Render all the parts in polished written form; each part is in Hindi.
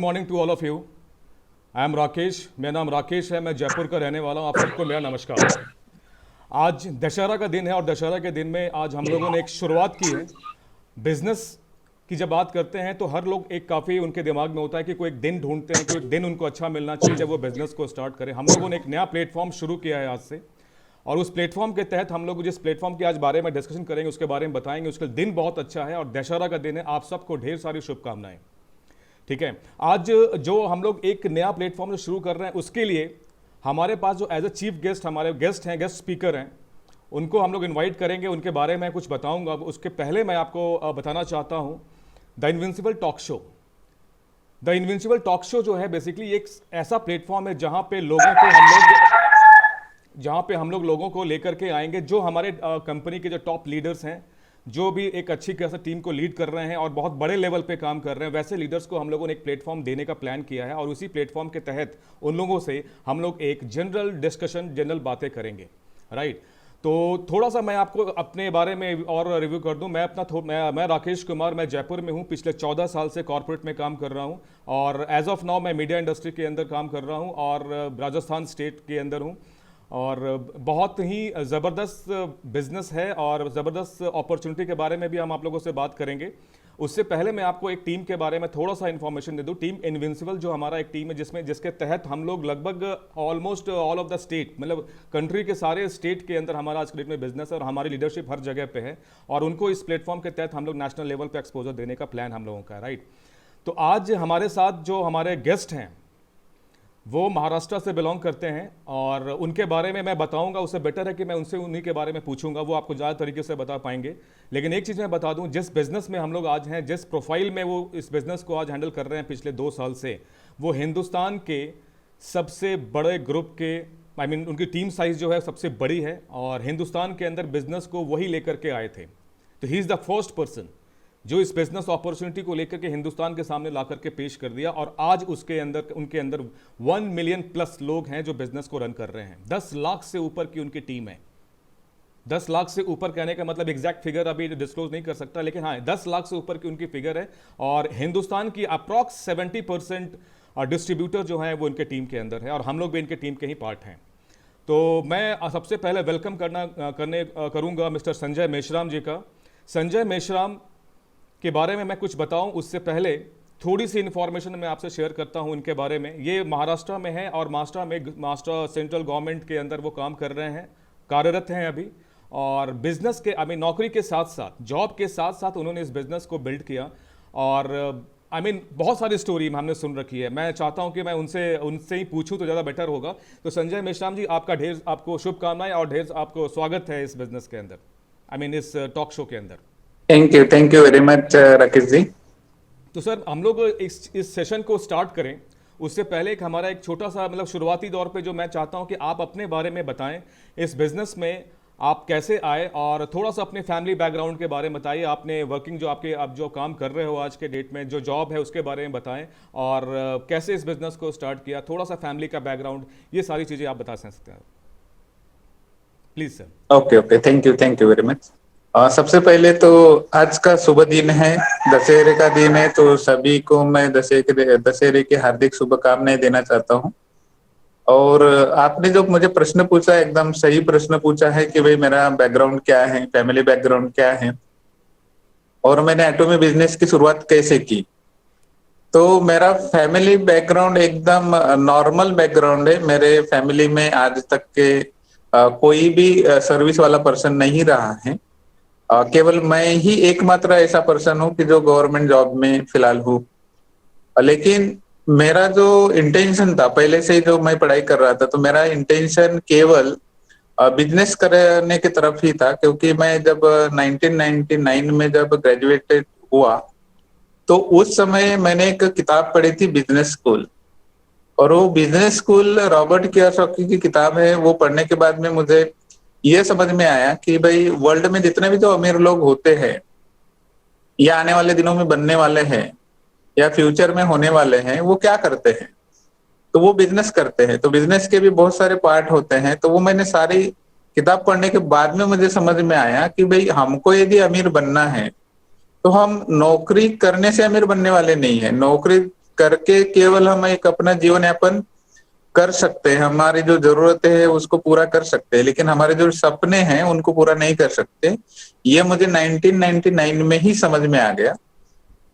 Morning to all of you. I am Rakesh, मेरा नाम राकेश है, मैं जयपुर का रहने वाला हूँ। आप सबको मेरा नमस्कार। आज दशहरा का दिन है और दशहरा के दिन में आज हम लोगों ने एक शुरुआत की है। बिजनेस की जब बात करते हैं तो हर लोग एक काफ़ी उनके दिमाग में होता है कि कोई एक दिन ढूंढते हैं, कोई दिन उनको अच्छा मिलना चाहिए जब वो बिजनेस को स्टार्ट करें। हम लोगों ने एक नया प्लेटफॉर्म शुरू किया है आज से, और उस प्लेटफॉर्म के तहत हम लोग जिस प्लेटफॉर्म के आज बारे में डिस्कशन करेंगे उसके बारे में बताएंगे। उसका दिन बहुत अच्छा है और दशहरा का दिन है। आप सबको ढेर सारी शुभकामनाएं। ठीक है, आज जो हम लोग एक नया प्लेटफॉर्म शुरू कर रहे हैं उसके लिए हमारे पास जो एज अ चीफ गेस्ट हमारे गेस्ट हैं, गेस्ट स्पीकर हैं, उनको हम लोग इनवाइट करेंगे। उनके बारे में कुछ बताऊंगा। उसके पहले मैं आपको बताना चाहता हूं the invincible talk show. The invincible talk show जो है बेसिकली एक ऐसा प्लेटफॉर्म है जहां पे हम लोग लोगों को लेकर के आएंगे जो हमारे कंपनी के जो टॉप लीडर्स हैं, जो भी एक अच्छी खासी टीम को लीड कर रहे हैं और बहुत बड़े लेवल पे काम कर रहे हैं, वैसे लीडर्स को हम लोगों ने एक प्लेटफॉर्म देने का प्लान किया है। और उसी प्लेटफॉर्म के तहत उन लोगों से हम लोग एक जनरल डिस्कशन, जनरल बातें करेंगे। राइट, तो थोड़ा सा मैं आपको अपने बारे में और रिव्यू कर दूं। मैं राकेश कुमार, मैं जयपुर में हूं। पिछले 14 साल से कॉर्पोरेट में काम कर रहा हूं और एज ऑफ नाउ मैं मीडिया इंडस्ट्री के अंदर काम कर रहा हूं और राजस्थान स्टेट के अंदर हूं। और बहुत ही ज़बरदस्त बिजनेस है और ज़बरदस्त अपॉर्चुनिटी के बारे में भी हम आप लोगों से बात करेंगे। उससे पहले मैं आपको एक टीम के बारे में थोड़ा सा इन्फॉर्मेशन दे दूं। टीम इनविंसिबल जो हमारा एक टीम है जिसके तहत हम लोग लगभग almost all of the state, मतलब कंट्री के सारे स्टेट के अंदर हमारा आज के डेट में बिजनेस है और हमारी लीडरशिप हर जगह पे है। और उनको इस प्लेटफॉर्म के तहत हम लोग नेशनल लेवल पे एक्सपोजर देने का प्लान हम लोगों का है। राइट, तो आज हमारे साथ जो हमारे गेस्ट हैं वो महाराष्ट्र से बिलोंग करते हैं और उनके बारे में मैं बताऊंगा। उससे बेटर है कि मैं उनसे उन्हीं के बारे में पूछूंगा, वो आपको ज़्यादा तरीके से बता पाएंगे। लेकिन एक चीज़ मैं बता दूं, जिस बिज़नेस में हम लोग आज हैं, जिस प्रोफाइल में वो इस बिज़नेस को आज हैंडल कर रहे हैं पिछले 2 साल से, वो हिंदुस्तान के सबसे बड़े ग्रुप के उनकी टीम साइज़ जो है सबसे बड़ी है और हिंदुस्तान के अंदर बिज़नेस को वही लेकर के आए थे। तो he is the first person जो इस बिजनेस अपॉर्चुनिटी को लेकर के हिंदुस्तान के सामने ला करके पेश कर दिया। और आज उनके अंदर 1 मिलियन प्लस लोग हैं जो बिजनेस को रन कर रहे हैं। 10 लाख से ऊपर की उनकी टीम है। 10 लाख से ऊपर कहने का मतलब एग्जैक्ट फिगर अभी डिस्क्लोज नहीं कर सकता, लेकिन हाँ 10 लाख से ऊपर की उनकी फिगर है। और हिंदुस्तान की अप्रॉक्स 70% डिस्ट्रीब्यूटर जो है वो इनके टीम के अंदर है और हम लोग भी इनके टीम के ही पार्ट हैं। तो मैं सबसे पहले वेलकम करूंगा मिस्टर संजय मेश्राम जी का। संजय मेश्राम के बारे में मैं कुछ बताऊं उससे पहले थोड़ी सी इन्फॉर्मेशन मैं आपसे शेयर करता हूं इनके बारे में। ये महाराष्ट्र में है और महाराष्ट्र सेंट्रल गवर्नमेंट के अंदर वो काम कर रहे हैं, कार्यरत हैं अभी। और बिजनेस के नौकरी के साथ साथ, जॉब के साथ साथ उन्होंने इस बिजनेस को बिल्ड किया। और बहुत सारी स्टोरी हमने सुन रखी है। मैं चाहता हूं कि मैं उनसे ही पूछूं तो ज़्यादा बेटर होगा। तो संजय मेश्राम जी, आपको शुभकामनाएं और ढेर आपको स्वागत है इस बिजनेस के अंदर, इस टॉक शो के अंदर। Thank you very much Rakesh ji. तो सर, हम लोग इस सेशन को स्टार्ट करें उससे पहले हमारा एक छोटा सा शुरुआती दौर पे जो मैं चाहता हूं कि आप अपने बारे में बताएं, इस बिजनेस में आप कैसे आए और थोड़ा सा अपने फैमिली बैकग्राउंड के बारे में बताइए। आपने वर्किंग आप जो काम कर रहे हो आज के डेट में, जो जॉब है उसके बारे में बताएं और कैसे इस बिजनेस को स्टार्ट किया, थोड़ा सा फैमिली का बैकग्राउंड, ये सारी चीज़ें आप बता सकते हैं please sir. Okay, thank you very much. सबसे पहले तो आज का शुभ दिन है, दशहरे का दिन है, तो सभी को मैं दशहरे की हार्दिक शुभकामनाएं देना चाहता हूं। और आपने जो मुझे प्रश्न पूछा, एकदम सही प्रश्न पूछा है कि भाई मेरा बैकग्राउंड क्या है, फैमिली बैकग्राउंड क्या है और मैंने एटॉमी बिजनेस की शुरुआत कैसे की। तो मेरा फैमिली बैकग्राउंड एकदम नॉर्मल बैकग्राउंड है। मेरे फैमिली में आज तक के कोई भी सर्विस वाला पर्सन नहीं रहा है। केवल मैं ही एकमात्र ऐसा पर्सन हूँ कि जो गवर्नमेंट जॉब में फिलहाल हूँ। लेकिन मेरा जो इंटेंशन था पहले से, जो मैं पढ़ाई कर रहा था, तो मेरा इंटेंशन केवल बिजनेस करने की तरफ ही था। क्योंकि मैं जब 1999 में जब ग्रेजुएटेड हुआ तो उस समय मैंने एक किताब पढ़ी थी, बिजनेस स्कूल। और वो बिजनेस स्कूल रॉबर्ट कियोसाकी की किताब है। वो पढ़ने के बाद में मुझे ये समझ में आया कि भाई वर्ल्ड में जितने भी जो अमीर लोग होते हैं या आने वाले दिनों में बनने वाले हैं या फ्यूचर में होने वाले हैं, वो क्या करते हैं, तो वो बिजनेस करते हैं। तो बिजनेस के भी बहुत सारे पार्ट होते हैं। तो वो मैंने सारी किताब पढ़ने के बाद में मुझे समझ में आया कि भाई हमको यदि अमीर बनना है तो हम नौकरी करने से अमीर बनने वाले नहीं है। नौकरी करके केवल हम एक अपना जीवन यापन कर सकते हैं, हमारी जो जरूरतें है उसको पूरा कर सकते हैं, लेकिन हमारे जो सपने हैं उनको पूरा नहीं कर सकते। ये मुझे 1999 में ही समझ में आ गया।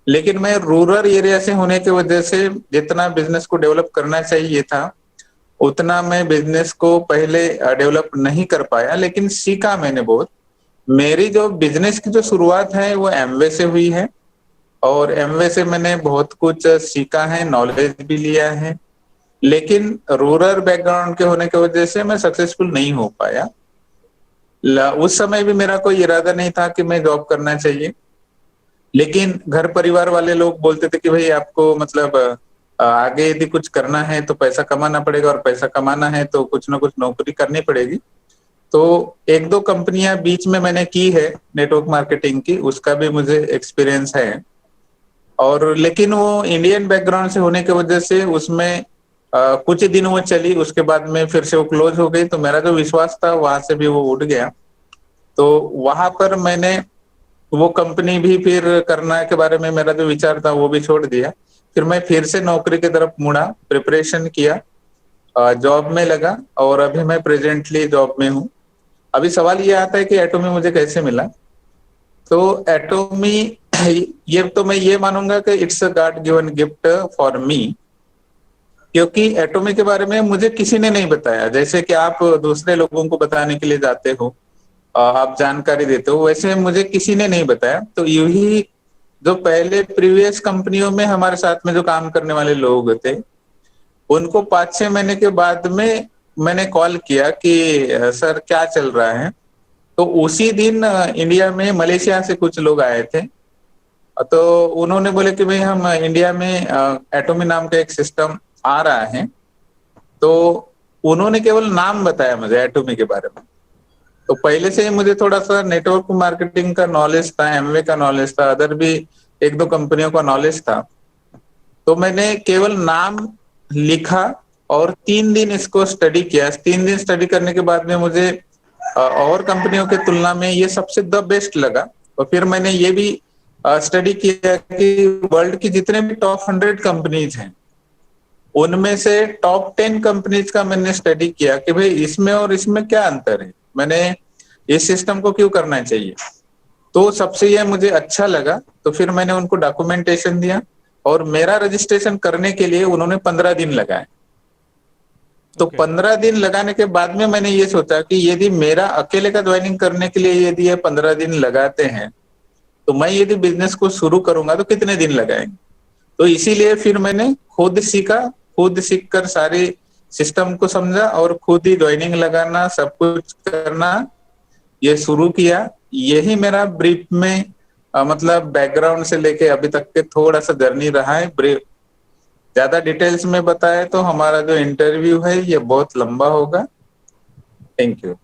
लेकिन मैं रूरल एरिया से होने की वजह से जितना बिजनेस को डेवलप करना चाहिए था उतना मैं बिजनेस को पहले डेवलप नहीं कर पाया, लेकिन सीखा मैंने बहुत। मेरी जो बिजनेस की जो शुरुआत है वो एमवे से हुई है, और एमवे से मैंने बहुत कुछ सीखा है, नॉलेज भी लिया है। लेकिन रूरल बैकग्राउंड के होने की वजह से मैं सक्सेसफुल नहीं हो पाया। उस समय भी मेरा कोई इरादा नहीं था कि मैं जॉब करना चाहिए, लेकिन घर परिवार वाले लोग बोलते थे कि भाई आपको मतलब आगे यदि कुछ करना है तो पैसा कमाना पड़ेगा, और पैसा कमाना है तो कुछ ना कुछ नौकरी करनी पड़ेगी। तो एक दो कंपनियां बीच में मैंने की है नेटवर्क मार्केटिंग की, उसका भी मुझे एक्सपीरियंस है। और लेकिन वो इंडियन बैकग्राउंड से होने की वजह से उसमें कुछ दिन वो चली, उसके बाद में फिर से वो क्लोज हो गई, तो मेरा जो विश्वास था वहां से भी वो उठ गया। तो वहां पर मैंने वो कंपनी भी फिर करना के बारे में मेरा जो विचार था वो भी छोड़ दिया। फिर मैं फिर से नौकरी की तरफ मुड़ा, प्रिपरेशन किया, जॉब में लगा, और अभी मैं प्रेजेंटली जॉब में हूँ। अभी सवाल ये आता है कि एटोमी मुझे कैसे मिला। तो एटोमी ये तो मैं ये मानूंगा कि it's a God given gift for me, क्योंकि एटोमी के बारे में मुझे किसी ने नहीं बताया। जैसे कि आप दूसरे लोगों को बताने के लिए जाते हो, आप जानकारी देते हो, वैसे मुझे किसी ने नहीं बताया। तो यूं ही जो पहले प्रीवियस कंपनियों में हमारे साथ में जो काम करने वाले लोग थे, उनको 5-6 महीने के बाद में मैंने कॉल किया कि सर क्या चल रहा है। तो उसी दिन इंडिया में मलेशिया से कुछ लोग आए थे। तो उन्होंने बोले कि भाई हम इंडिया में एटोमी नाम का एक सिस्टम आ रहा है। तो उन्होंने केवल नाम बताया मुझे एटोमी के बारे में। तो पहले से ही मुझे थोड़ा सा नेटवर्क मार्केटिंग का नॉलेज था, एमवे का नॉलेज था, अदर भी एक दो कंपनियों का नॉलेज था। तो मैंने केवल नाम लिखा और 3 दिन इसको स्टडी किया। 3 दिन स्टडी करने के बाद में मुझे और कंपनियों के तुलना में ये सबसे द बेस्ट लगा। और फिर मैंने ये भी स्टडी किया कि वर्ल्ड की जितने भी टॉप 100 कंपनीज हैं उनमें से टॉप 10 कंपनीज का मैंने स्टडी किया कि भाई इसमें और इसमें क्या अंतर है, मैंने इस सिस्टम को क्यों करना चाहिए। तो सबसे यह मुझे अच्छा लगा, तो फिर मैंने उनको डॉक्यूमेंटेशन दिया, और मेरा रजिस्ट्रेशन करने के लिए उन्होंने 15 दिन लगाए। तो ओके। 15 दिन लगाने के बाद में मैंने ये सोचा कि यदि मेरा अकेले का ज्वाइनिंग करने के लिए यदि ये 15 दिन लगाते हैं, तो मैं यदि बिजनेस को शुरू करूंगा तो कितने दिन लगाएंगे। तो इसीलिए फिर मैंने खुद सीखा, खुद सीख कर सारी सिस्टम को समझा और खुद ही ज्वाइनिंग लगाना, सब कुछ करना ये शुरू किया। यही मेरा ब्रीफ में मतलब बैकग्राउंड से लेके अभी तक के थोड़ा सा जर्नी रहा है। ब्रीफ ज्यादा डिटेल्स में बताए तो हमारा जो इंटरव्यू है ये बहुत लंबा होगा। Thank you.